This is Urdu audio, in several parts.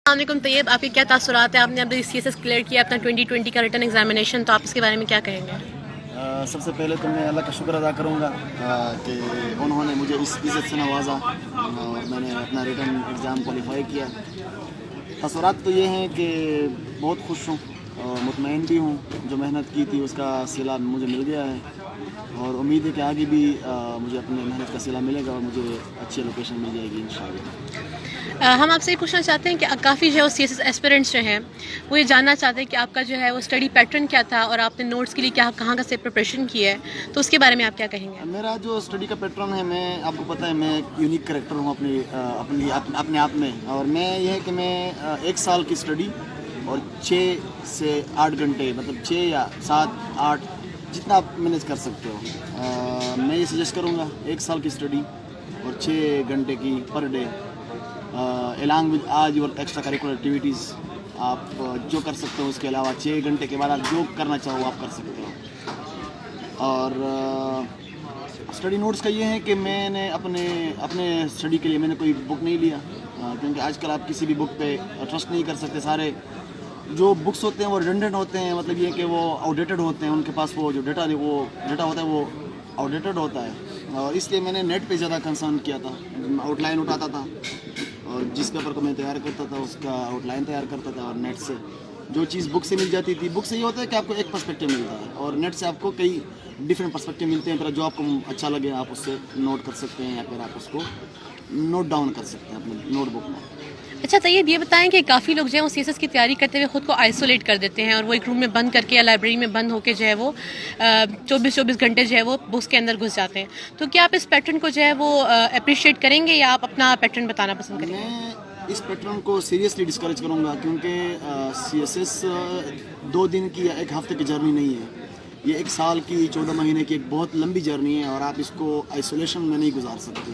السلام علیکم طیب، آپ کے کیا تاثرات ہیں؟ آپ نے ابھی سی ایس ایس کلیئر کیا اپنا 2020 کا ریٹن ایگزامینیشن، تو آپ اس کے بارے میں کیا کہیں گے؟ سب سے پہلے تو میں اللہ کا شکر ادا کروں گا کہ انہوں نے مجھے اس عزت سے نوازا اور میں نے اپنا ریٹن ایگزام کوالیفائی کیا. تاثرات تو یہ ہیں کہ بہت خوش ہوں اور مطمئن بھی ہوں. جو محنت کی تھی اس کا صلہ مجھے مل گیا ہے اور امید ہے کہ آگے بھی مجھے اپنے محنت کا صلہ ملے گا اور مجھے اچھی لوکیشن مل جائے گی انشاءاللہ. ہم آپ سے یہ پوچھنا چاہتے ہیں کہ کافی جو ہے وہ سی ایس ایس ایسپیرنٹس جو ہیں وہ یہ جاننا چاہتے ہیں کہ آپ کا جو ہے وہ اسٹڈی پیٹرن کیا تھا اور آپ نے نوٹس کے لیے کہاں سے پریپریشن کی ہے، تو اس کے بارے میں آپ کیا کہیں گے؟ میرا جو اسٹڈی کا پیٹرن ہے، میں آپ کو پتہ ہے میں ایک یونیک کریکٹر ہوں اپنے آپ میں. اور میں یہ ہے کہ میں 1 سال کی اسٹڈی اور 6 سے 8 گھنٹے، مطلب 6 یا 7 8 جتنا آپ مینیج کر سکتے ہو. میں یہ سجیسٹ کروں گا 1 سال کی اسٹڈی اور 6 گھنٹے کی پر ڈے along with آج یور ایکسٹرا کریکولر ایکٹیویٹیز. آپ جو کر سکتے ہو اس کے علاوہ 6 گھنٹے کے بعد آپ جو کرنا چاہو آپ کر سکتے ہو. اور اسٹڈی نوٹس کا یہ ہے کہ میں نے اپنے اسٹڈی کے لیے میں نے کوئی بک نہیں لیا، کیونکہ آج کل آپ کسی بھی بک پہ ٹرسٹ نہیں کر سکتے. سارے جو بکس ہوتے ہیں وہ ریڈنڈنٹ ہوتے ہیں، مطلب یہ کہ وہ آؤٹ ڈیٹڈ ہوتے ہیں. ان کے پاس وہ جو ڈیٹا ہوتا ہے وہ آؤٹ ڈیٹڈ ہوتا ہے. اور اس لیے میں نے نیٹ پہ زیادہ کنسرن کیا تھا. آؤٹ لائن اٹھاتا تھا اور جس پیپر کو میں تیار کرتا تھا اس کا آؤٹ لائن تیار کرتا تھا. اور نیٹ سے جو چیز بک سے مل جاتی تھی، بک سے یہ ہوتا ہے کہ آپ کو ایک پرسپیکٹیو ملتا ہے اور نیٹ سے آپ کو کئی ڈفرینٹ پرسپیکٹیو ملتے ہیں. پھر جو آپ کو اچھا لگے آپ اس سے نوٹ کر سکتے ہیں یا پھر آپ اس کو نوٹ ڈاؤن کر سکتے ہیں اپنے نوٹ بک میں. اچھا طیب، یہ بتائیں کہ کافی لوگ جو ہے وہ سی ایس ایس کی تیاری کرتے ہوئے خود کو آئسولیٹ کر دیتے ہیں اور وہ ایک روم میں بند کر کے یا لائبریری میں بند ہو کے جو ہے وہ 24 گھنٹے جو ہے وہ بکس کے اندر گھس جاتے ہیں. تو کیا آپ اس پیٹرن کو جو ہے وہ اپریشیٹ کریں گے یا آپ اپنا پیٹرن بتانا پسند کریں گے؟ میں اس پیٹرن کو سیریسلی ڈسکریج کروں گا، کیونکہ سی ایس ایس 2 دن کی یا 1 ہفتے کی جرنی نہیں ہے. یہ 1 سال کی 14 مہینے کی ایک بہت لمبی جرنی ہے اور آپ اس کو آئسولیشن میں نہیں گزار سکتے.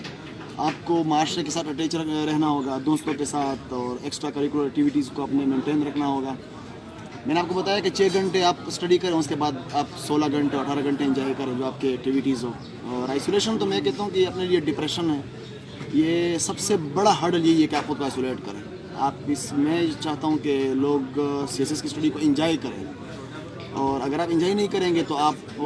آپ کو معاشرے کے ساتھ اٹیچ رہنا ہوگا، دوستوں کے ساتھ، اور ایکسٹرا کریکولر ایکٹیویٹیز کو اپنے مینٹین رکھنا ہوگا. میں نے آپ کو بتایا کہ 6 گھنٹے آپ اسٹڈی کریں، اس کے بعد آپ 16 گھنٹے 18 گھنٹے انجوائے کریں جو آپ کے ایکٹیویٹیز ہو. اور آئسولیشن تو میں کہتا ہوں کہ اپنے لیے ڈپریشن ہے. یہ سب سے بڑا ہرڈل یہی ہے کہ آپ خود کو آئسولیٹ کریں. میں چاہتا ہوں کہ لوگ سی ایس ایس کی اسٹڈی کو انجوائے کریں. اور اگر آپ انجوائے نہیں کریں گے تو آپ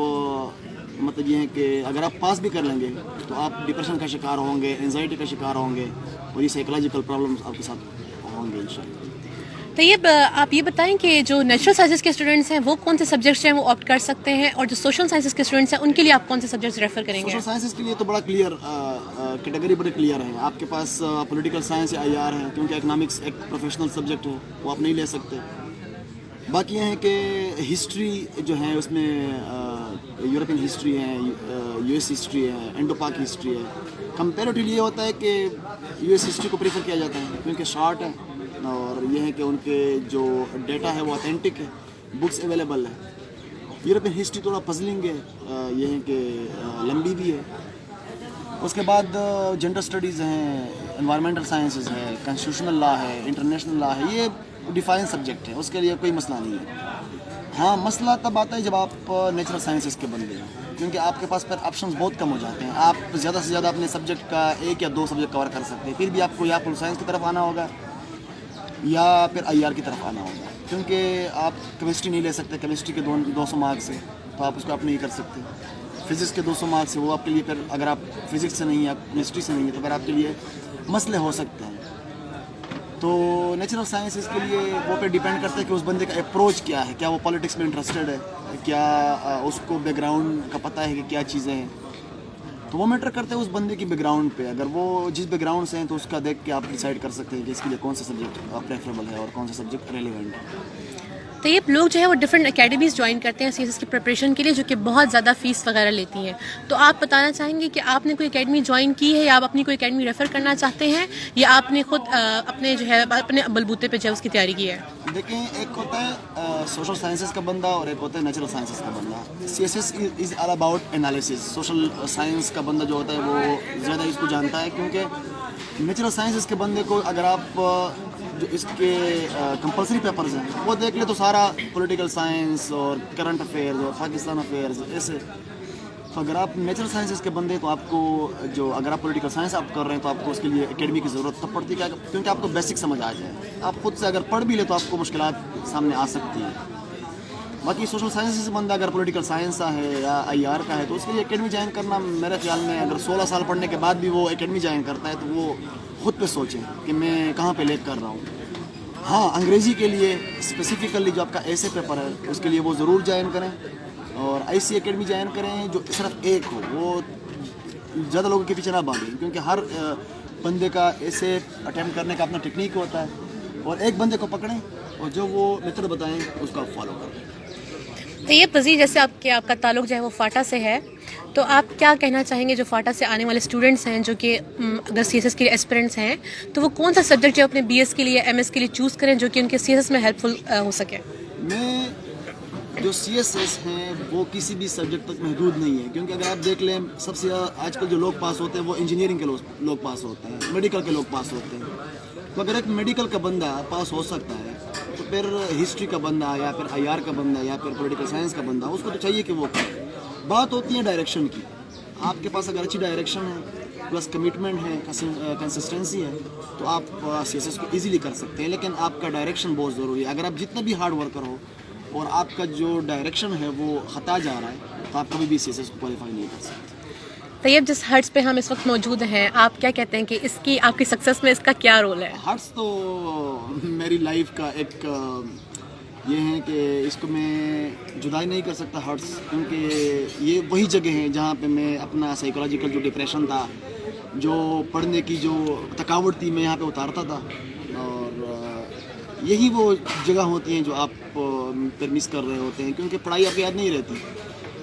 مطلب یہ ہے کہ اگر آپ پاس بھی کر لیں گے تو آپ ڈپریشن کا شکار ہوں گے، انزائٹی کا شکار ہوں گے اور یہ سائیکولوجیکل پرابلمس آپ کے ساتھ ہوں گے انشاءاللہ. طیب، آپ یہ بتائیں کہ جو نیچرل سائنسز کے اسٹوڈنٹس ہیں وہ کون سے سبجیکٹس ہیں وہ آپٹ کر سکتے ہیں، اور جو سوشل سائنسز کے اسٹوڈنٹس ہیں ان کے لیے آپ کون سے سبجیکٹس ریفر کریں گے؟ سوشل سائنسز کے لیے تو بڑا کلیئر کیٹیگری بڑی کلیئر ہے. آپ کے پاس پولیٹیکل سائنس یا آئی آر ہے، کیونکہ اکنامکس ایک پروفیشنل سبجیکٹ ہے، وہ آپ نہیں لے سکتے. باقی یہ ہے کہ ہسٹری جو ہے اس میں یورپین ہسٹری ہے، یو ایس ہسٹری ہے، انڈو پاک ہسٹری ہے. کمپیریٹیولی یہ ہوتا ہے کہ یو ایس ہسٹری کو پریفر کیا جاتا ہے کیونکہ شارٹ ہے اور یہ ہے کہ ان کے جو ڈیٹا ہے وہ اتھینٹک ہے، بکس اویلیبل ہے. یورپین ہسٹری تھوڑا پزلنگ ہے، یہ ہے کہ لمبی بھی ہے. اس کے بعد جنڈر اسٹڈیز ہیں، انوائرمنٹل سائنسز ہے، کانسٹیٹیوشنل لا ہے، انٹرنیشنل لا ہے. یہ ڈیفائن سبجیکٹ ہے، اس کے لیے کوئی مسئلہ نہیں ہے. ہاں، مسئلہ تب آتا ہے جب آپ نیچرل سائنسز کے بندے ہیں، کیونکہ آپ کے پاس پھر آپشنز بہت کم ہو جاتے ہیں. آپ زیادہ سے زیادہ اپنے سبجیکٹ کا 1 یا 2 سبجیکٹ کور کر سکتے ہیں. پھر بھی آپ کو یا پول سائنس کی طرف آنا ہوگا یا پھر آئی آر کی طرف آنا ہوگا، کیونکہ آپ کیمسٹری نہیں لے سکتے. کیمسٹری کے 200 مارکس ہیں تو آپ اس کو آپ نہیں کر سکتے. فزکس کے 200 مارکس ہیں، وہ آپ کے لیے پھر اگر آپ فزکس سے نہیں ہیں، آپ کیمسٹری سے نہیں ہیں، تو پھر آپ کے لیے مسئلے ہو سکتے ہیں. تو نیچرل سائنسز کے لیے وہ پہ ڈیپینڈ کرتا ہے کہ اس بندے کا اپروچ کیا ہے. کیا وہ پالیٹکس میں انٹرسٹڈ ہے، کیا اس کو بیک گراؤنڈ کا پتہ ہے کہ کیا چیزیں ہیں. تو وہ میٹر کرتے ہیں اس بندے کی بیک گراؤنڈ پہ. اگر وہ جس بیک گراؤنڈ سے ہیں تو اس کا دیکھ کے آپ ڈیسائیڈ کر سکتے ہیں کہ اس کے لیے کون سا سبجیکٹ پریفریبل ہے اور کون سا سبجیکٹ ریلیونٹ ہے. طیب، لوگ جو ہے وہ ڈفرینٹ اکیڈمیز جوائن کرتے ہیں سی ایس ایس کی پریپریشن کے لیے، جو کہ بہت زیادہ فیس وغیرہ لیتی ہیں. تو آپ بتانا چاہیں گے کہ آپ نے کوئی اکیڈمی جوائن کی ہے یا آپ اپنی کوئی اکیڈمی ریفر کرنا چاہتے ہیں، یا آپ نے خود اپنے جو ہے اپنے بلبوتے پہ جو ہے اس کی تیاری کی ہے؟ دیکھیں، ایک ہوتا ہے سوشل سائنسز کا بندہ اور ایک ہوتا ہے نیچرل سائنسز کا بندہ. C S S is all about analysis. Social science کا بندہ جو ہوتا ہے وہ زیادہ اس کو جانتا ہے، کیونکہ نیچرل سائنسز کے بندے کو اگر آپ جو اس کے کمپلسری پیپرز ہیں وہ دیکھ لے تو سارا پولیٹیکل سائنس اور کرنٹ افیئرز اور پاکستان افیئرز ایسے تو اگر آپ نیچرل سائنسز کے بندے تو آپ کو جو اگر آپ پولیٹیکل سائنس آپ کر رہے ہیں تو آپ کو اس کے لیے اکیڈمی کی ضرورت تب پڑتی ہے کیونکہ آپ کو بیسک سمجھ آ جائے. آپ خود سے اگر پڑھ بھی لیں تو آپ کو مشکلات سامنے آ سکتی ہیں. باقی سوشل سائنس سے بندہ اگر پولیٹیکل سائنس کا ہے یا آئی آر کا ہے تو اس کے لیے اکیڈمی جوائن کرنا میرے خیال میں اگر 16 سال پڑھنے کے بعد بھی وہ اکیڈمی جوائن کرتا ہے تو وہ خود پہ سوچیں کہ میں کہاں پہ لیک کر رہا ہوں. ہاں انگریزی کے لیے اسپیسیفکلی جو آپ کا ایسے پیپر ہے اس کے لیے وہ ضرور جوائن کریں اور ایسی اکیڈمی جوائن کریں جو صرف ایک ہو. وہ زیادہ لوگوں کے پیچھے نہ بھاگیں کیونکہ ہر بندے کا ایسے اٹیمپٹ کرنے کا اپنا ٹیکنیک ہوتا ہے اور ایک بندے کو پکڑیں اور جو وہ میتھڈ بتائیں اس کو آپ فالو کریں. تو یہ پذیر جیسے آپ کا تعلق جو ہے وہ فاٹا سے ہے تو آپ کیا کہنا چاہیں گے جو فاٹا سے آنے والے اسٹوڈنٹس ہیں جو کہ اگر سی ایس ایس کے لیے اسپیرنٹس ہیں تو وہ کون سا سبجیکٹ جو اپنے بی ایس کے لیے ایم ایس کے لیے چوز کریں جو کہ ان کے سی ایس ایس میں ہیلپ فل ہو سکے؟ میں جو سی ایس ایس ہیں وہ کسی بھی سبجیکٹ تک محدود نہیں ہے کیونکہ اگر آپ دیکھ لیں سب سے زیادہ آج کل جو لوگ پاس ہوتے ہیں وہ انجینئرنگ کے لوگ پاس ہوتے ہیں, میڈیکل کے لوگ پاس ہوتے ہیں. تو اگر ایک میڈیکل کا بندہ پاس ہو سکتا ہے تو پھر ہسٹری کا بندہ یا پھر آئی آر کا بندہ یا پھر پولیٹیکل سائنس کا بندہ اس کو تو چاہیے کہ وہ کرے. بات ہوتی ہے ڈائریکشن کی. آپ کے پاس اگر اچھی ڈائریکشن ہے پلس کمٹمنٹ ہے کنسسٹنسی ہے تو آپ سی ایس ایس کو ایزیلی کر سکتے ہیں. لیکن آپ کا ڈائریکشن بہت ضروری ہے. اگر آپ جتنا بھی ہارڈ ورکر ہو اور آپ کا جو ڈائریکشن ہے وہ خطا جا رہا ہے تو آپ کبھی بھی سی ایس ایس کو کوالیفائی نہیں کر سکتے. طیب جس ہرٹس پہ ہم اس وقت موجود ہیں آپ کیا کہتے ہیں کہ اس کی آپ کی سکسیس میں اس کا کیا رول ہے؟ ہارٹس تو میری لائف کا ایک یہ ہے کہ اس کو میں جدائی نہیں کر سکتا ہارٹس کیونکہ یہ وہی جگہ ہیں جہاں پہ میں اپنا سائیکولوجیکل جو ڈپریشن تھا جو پڑھنے کی جو تھکاوٹ تھی میں یہاں پہ اتارتا تھا. اور یہی وہ جگہ ہوتی ہیں جو آپ پھر مس کر رہے ہوتے ہیں کیونکہ پڑھائی آپ کو یاد نہیں رہتی.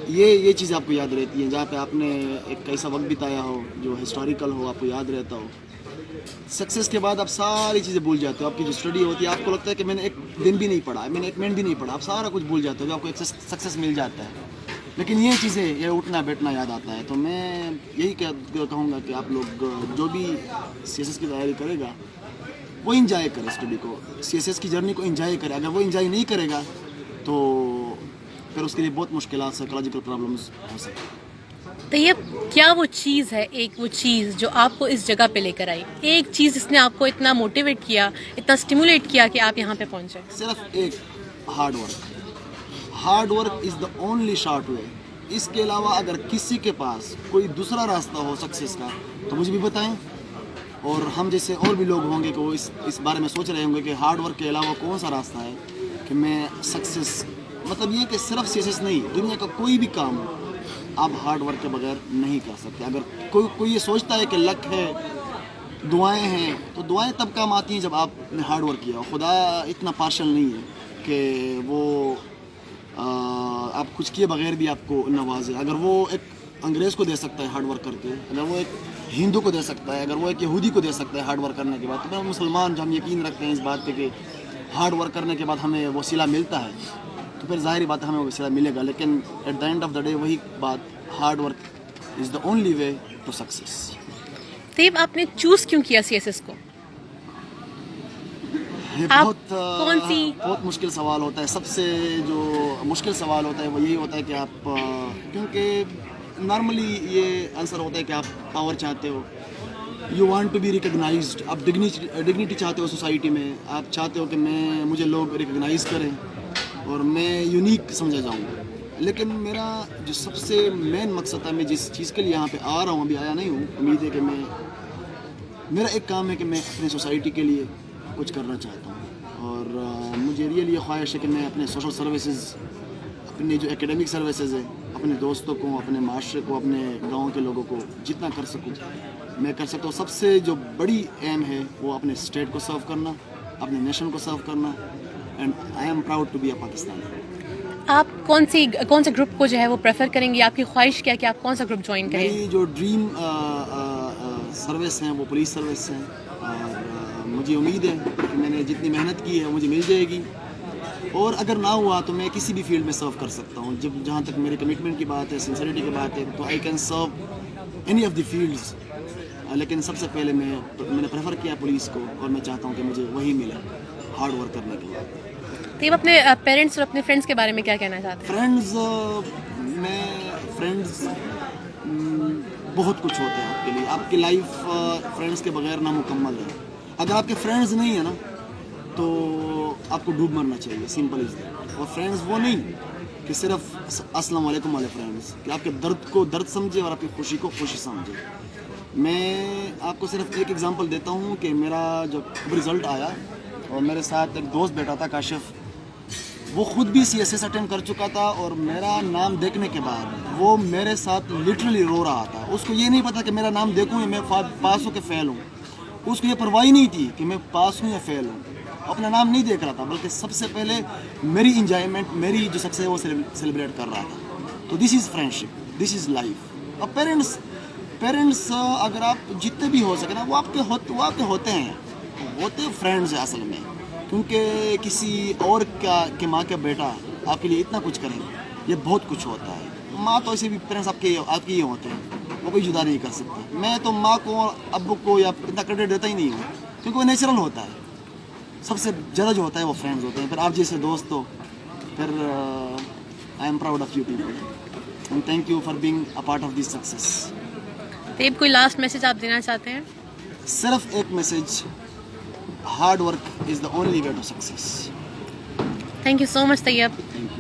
یہ چیزیں آپ کو یاد رہتی ہیں جہاں پہ آپ نے ایک ایسا وقت بتایا ہو جو ہسٹوریکل ہو آپ کو یاد رہتا ہو. سکسیس کے بعد آپ ساری چیزیں بھول جاتے ہو. آپ کی جو اسٹڈی ہوتی ہے آپ کو لگتا ہے کہ میں نے ایک دن بھی نہیں پڑھا, میں نے ایک منٹ بھی نہیں پڑھا, آپ سارا کچھ بھول جاتے ہو. آپ کو ایک سکسیس مل جاتا ہے لیکن یہ چیزیں یہ اٹھنا بیٹھنا یاد آتا ہے. تو میں یہی کہوں گا کہ آپ لوگ جو بھی سی ایس ایس کی تیاری کرے گا وہ انجوائے کرے اسٹڈی کو, سی ایس ایس کی جرنی کو انجوائے کرے. اگر وہ انجوائے نہیں کرے گا تو پھر اس کے لیے بہت مشکلات سائیکولوجیکل پرابلمس ہو سکتی ہیں. تو یہ کیا وہ چیز ہے, ایک وہ چیز جو آپ کو اس جگہ پہ لے کر آئی, ایک چیز جس نے آپ کو اتنا موٹیویٹ کیا, اتنا اسٹیمولیٹ کیا کہ آپ یہاں پہ پہنچے؟ صرف ایک hard work. Hard work is the only short way. اس کے علاوہ اگر کسی کے پاس کوئی دوسرا راستہ ہو سکسیس کا تو مجھے بھی بتائیں. اور ہم جیسے اور بھی لوگ ہوں گے کہ وہ اس بارے میں سوچ رہے ہوں گے کہ ہارڈ ورک کے علاوہ کون سا راستہ ہے کہ میں سکسیس, مطلب یہ کہ صرف سی ایس ایس نہیں, دنیا کا کوئی بھی کام ہو آپ ہارڈ ورک کے بغیر نہیں کر سکتے. اگر کوئی یہ سوچتا ہے کہ لک ہے دعائیں ہیں تو دعائیں تب کام آتی ہیں جب آپ نے ہارڈ ورک کیا. خدا اتنا پارشل نہیں ہے کہ وہ آپ کچھ کیے بغیر بھی آپ کو نوازے. اگر وہ ایک انگریز کو دے سکتا ہے ہارڈ ورک کر کے, اگر وہ ایک ہندو کو دے سکتا ہے, اگر وہ ایک یہودی کو دے سکتا ہے ہارڈ ورک کرنے کے بعد, تو میں مسلمان جو ہم یقین رکھتے ہیں اس بات پہ کہ ہارڈ ورک کرنے کے بعد ہمیں وہ صلہ ملتا ہے تو پھر ظاہری بات ہے ہمیں وہ صلہ ملے گا. لیکن at the end of the day وہی بات, hard work is the only way to success. Tayyab آپ نے چوز کیوں کیا سی ایس ایس کو؟ یہ بہت مشکل سوال ہوتا ہے. سب سے جو مشکل سوال ہوتا ہے وہ یہی ہوتا ہے کہ آپ, کیونکہ نارملی یہ آنسر ہوتا ہے کہ آپ پاور چاہتے ہو, you want to be recognised. آپ ڈگنیٹی چاہتے ہو سوسائٹی میں, آپ چاہتے ہو کہ مجھے لوگ ریکگنائز کریں اور میں یونیک سمجھا جاؤں. لیکن میرا جو سب سے مین مقصد تھا, میں جس چیز کے لیے یہاں پہ آ رہا ہوں, ابھی آیا نہیں ہوں, امید ہے کہ میرا ایک کام ہے کہ میں اپنے سوسائٹی کے لیے کچھ کرنا چاہتا ہوں. اور مجھے ریئلی خواہش ہے کہ میں اپنے سوشل سروسز, اپنے جو ایکیڈمک سروسز ہیں, اپنے دوستوں کو, اپنے معاشرے کو, اپنے گاؤں کے لوگوں کو جتنا کر سکوں میں کر سکتا ہوں. سب سے جو بڑی ایم ہے وہ اپنے اسٹیٹ کو سرو کرنا, اپنے نیشن کو سرو کرنا. And I am proud to be a Pakistani. آپ کون سے گروپ کو جو ہے وہ پریفر کریں گے؟ آپ کی خواہش کیا کہ آپ کون سا گروپ جوائن کریں؟ میری جو ڈریم سروس ہیں وہ پولیس سروس ہیں, اور مجھے امید ہے کہ میں نے جتنی محنت کی ہے مجھے مل جائے گی. اور اگر نہ ہوا تو میں کسی بھی فیلڈ میں سرو کر سکتا ہوں. جہاں تک میرے کمٹمنٹ کی بات ہے, سنسیریٹی کی بات ہے, تو I can serve any of the fields. لیکن سب سے پہلے میں نے پریفر کیا پولیس کو, اور میں چاہتا ہوں کہ مجھے وہی ملے ہارڈ ورک کرنے کے بعد. تو اپنے پیرنٹس اور اپنے فرینڈس کے بارے میں کیا کہنا چاہتے ہیں؟ فرینڈز بہت کچھ ہوتا ہے آپ کے لیے. آپ کی لائف فرینڈس کے بغیر نامکمل ہے. اگر آپ کے فرینڈز نہیں ہیں نا تو آپ کو ڈوب مرنا چاہیے, سمپل از دیٹ. اور فرینڈز وہ نہیں کہ صرف السلام علیکم والے فرینڈز, کہ آپ کے درد کو درد سمجھے اور آپ کی خوشی کو خوشی سمجھے. میں آپ کو صرف ایک ایگزامپل دیتا ہوں کہ میرا جب رزلٹ آیا اور میرے ساتھ ایک دوست بیٹھا تھا کاشف, وہ خود بھی سی ایس ایس اٹینڈ کر چکا تھا, اور میرا نام دیکھنے کے بعد وہ میرے ساتھ لٹرلی رو رہا تھا. اس کو یہ نہیں پتا کہ میرا نام دیکھوں یا میں پاس ہوں کہ فیل ہوں. اس کو یہ پرواہ نہیں تھی کہ میں پاس ہوں یا فیل ہوں. اپنا نام نہیں دیکھ رہا تھا, بلکہ سب سے پہلے میری انجوائمنٹ, میری جو سکسیس ہے وہ سیلیبریٹ کر رہا تھا. تو دس از فرینڈشپ, دس از لائف. اور پیرنٹس اگر آپ جتنے بھی ہو سکے نا وہ آپ کے ہوتے ہیں, ہوتے فرینڈز ہیں اصل میں. کیونکہ کسی اور کے ماں کا بیٹا آپ کے لیے اتنا کچھ کریں, یہ بہت کچھ ہوتا ہے. ماں تو ایسے بھی پیرنٹس آپ کے ہی ہوتے ہیں, وہ کوئی جدا نہیں کر سکتے. میں تو ماں کو ابو کو یا اتنا کریڈٹ دیتا ہی نہیں ہوں, کیونکہ وہ نیچرل ہوتا ہے. سب سے زیادہ جو ہوتا ہے وہ فرینڈز ہوتے ہیں. پھر آپ جیسے دوست ہو, پھر I am proud of you people and thank you for being a part of this success. Tayyab, کوئی لاسٹ میسج آپ دینا چاہتے ہیں؟ صرف ایک message, hard work is the only way to success. Thank you so much Tayyab. Thank you.